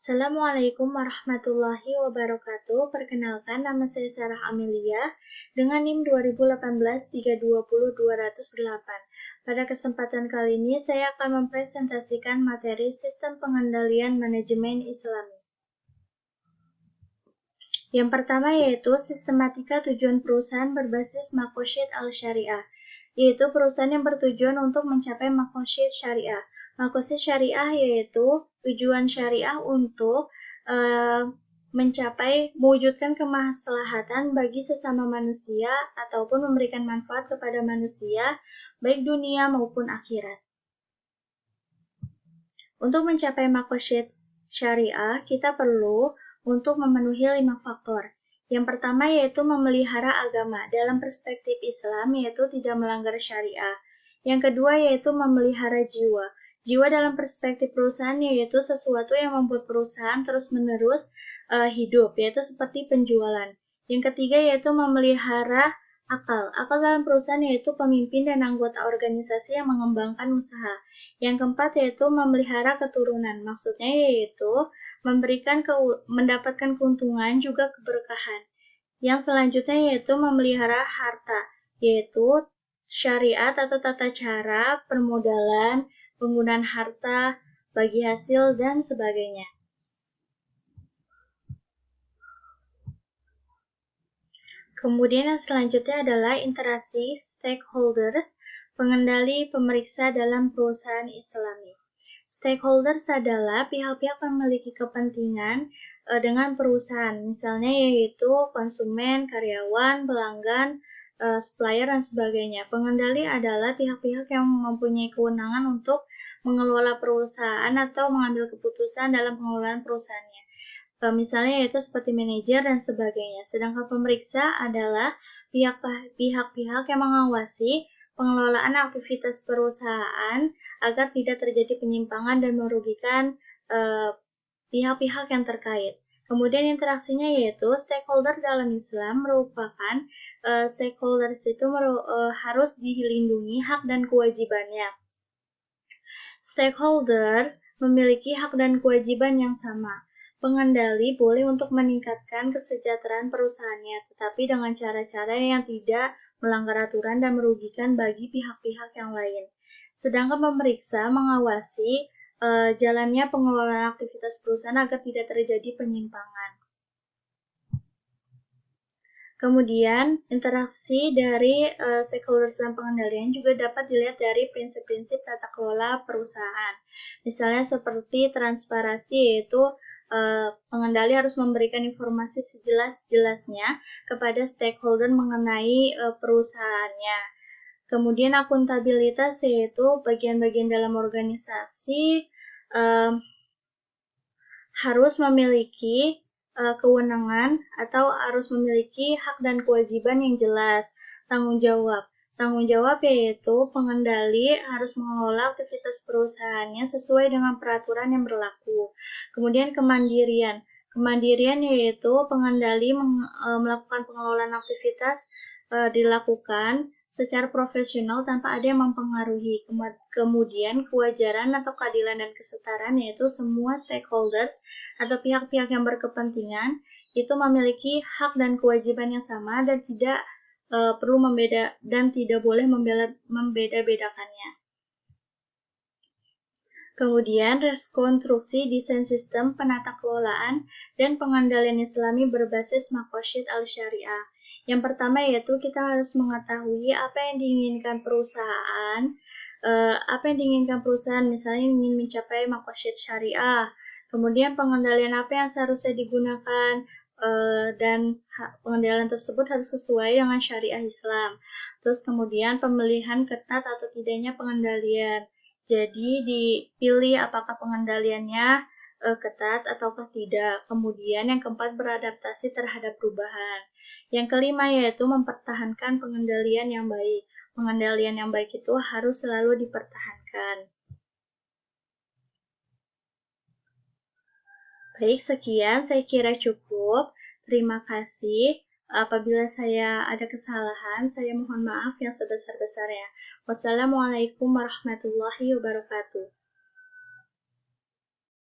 Assalamualaikum warahmatullahi wabarakatuh. Perkenalkan, nama saya Sarah Amelia dengan NIM 2018-320-208. Pada kesempatan kali ini, saya akan mempresentasikan materi Sistem Pengendalian Manajemen Islami. Yang pertama yaitu sistematika tujuan perusahaan berbasis maqasid al-syariah, yaitu perusahaan yang bertujuan untuk mencapai maqasid syariah. Maqasid syariah yaitu tujuan syariah untuk mewujudkan kemaslahatan bagi sesama manusia ataupun memberikan manfaat kepada manusia, baik dunia maupun akhirat. Untuk mencapai maqasid syariah, kita perlu untuk memenuhi 5 faktor. Yang pertama yaitu memelihara agama dalam perspektif Islam, yaitu tidak melanggar syariah. Yang kedua yaitu memelihara jiwa. Jiwa dalam perspektif perusahaan yaitu sesuatu yang membuat perusahaan terus-menerus hidup, yaitu seperti penjualan. Yang ketiga yaitu memelihara akal. Akal dalam perusahaan yaitu pemimpin dan anggota organisasi yang mengembangkan usaha. Yang keempat yaitu memelihara keturunan. Maksudnya yaitu mendapatkan keuntungan juga keberkahan. Yang selanjutnya yaitu memelihara harta, yaitu syariat atau tata cara permodalan, penggunaan harta, bagi hasil, dan sebagainya. Kemudian yang selanjutnya adalah interaksi stakeholders, pengendali pemeriksa dalam perusahaan Islami. Stakeholders adalah pihak-pihak yang memiliki kepentingan dengan perusahaan, misalnya yaitu konsumen, karyawan, pelanggan, supplier, dan sebagainya. Pengendali adalah pihak-pihak yang mempunyai kewenangan untuk mengelola perusahaan atau mengambil keputusan dalam pengelolaan perusahaannya. Misalnya yaitu seperti manajer dan sebagainya. Sedangkan pemeriksa adalah pihak-pihak yang mengawasi pengelolaan aktivitas perusahaan agar tidak terjadi penyimpangan dan merugikan pihak-pihak yang terkait. Kemudian interaksinya yaitu stakeholder dalam Islam merupakan stakeholders itu harus dilindungi hak dan kewajibannya. Stakeholders memiliki hak dan kewajiban yang sama. Pengendali boleh untuk meningkatkan kesejahteraan perusahaannya, tetapi dengan cara-cara yang tidak melanggar aturan dan merugikan bagi pihak-pihak yang lain. Sedangkan pemeriksa mengawasi jalannya pengelolaan aktivitas perusahaan agar tidak terjadi penyimpangan. Kemudian, interaksi dari stakeholders dan pengendalian juga dapat dilihat dari prinsip-prinsip tata kelola perusahaan. Misalnya seperti transparansi, yaitu pengendali harus memberikan informasi sejelas-jelasnya kepada stakeholder mengenai perusahaannya. Kemudian akuntabilitas, yaitu bagian-bagian dalam organisasi harus memiliki kewenangan atau harus memiliki hak dan kewajiban yang jelas. Tanggung jawab yaitu pengendali harus mengelola aktivitas perusahaannya sesuai dengan peraturan yang berlaku. Kemudian kemandirian yaitu pengendali melakukan pengelolaan aktivitas dilakukan secara profesional tanpa ada yang mempengaruhi. Kemudian kewajaran atau keadilan dan kesetaraan yaitu semua stakeholders atau pihak-pihak yang berkepentingan itu memiliki hak dan kewajiban yang sama dan tidak perlu tidak boleh membeda-bedakannya. Kemudian rekonstruksi desain sistem penata kelolaan dan pengendalian Islami berbasis maqasid al-syariah. Yang pertama yaitu kita harus mengetahui apa yang diinginkan perusahaan. Misalnya ingin mencapai maqasid syariah. Kemudian pengendalian apa yang seharusnya digunakan dan pengendalian tersebut harus sesuai dengan syariah Islam. Terus kemudian pemilihan ketat atau tidaknya pengendalian. Jadi dipilih apakah pengendaliannya ketat ataukah tidak. Kemudian yang keempat beradaptasi terhadap perubahan. Yang kelima yaitu mempertahankan pengendalian yang baik. Pengendalian yang baik itu harus selalu dipertahankan. Baik, sekian saya kira cukup. Terima kasih. Apabila saya ada kesalahan, saya mohon maaf yang sebesar-besarnya. Wassalamualaikum warahmatullahi wabarakatuh.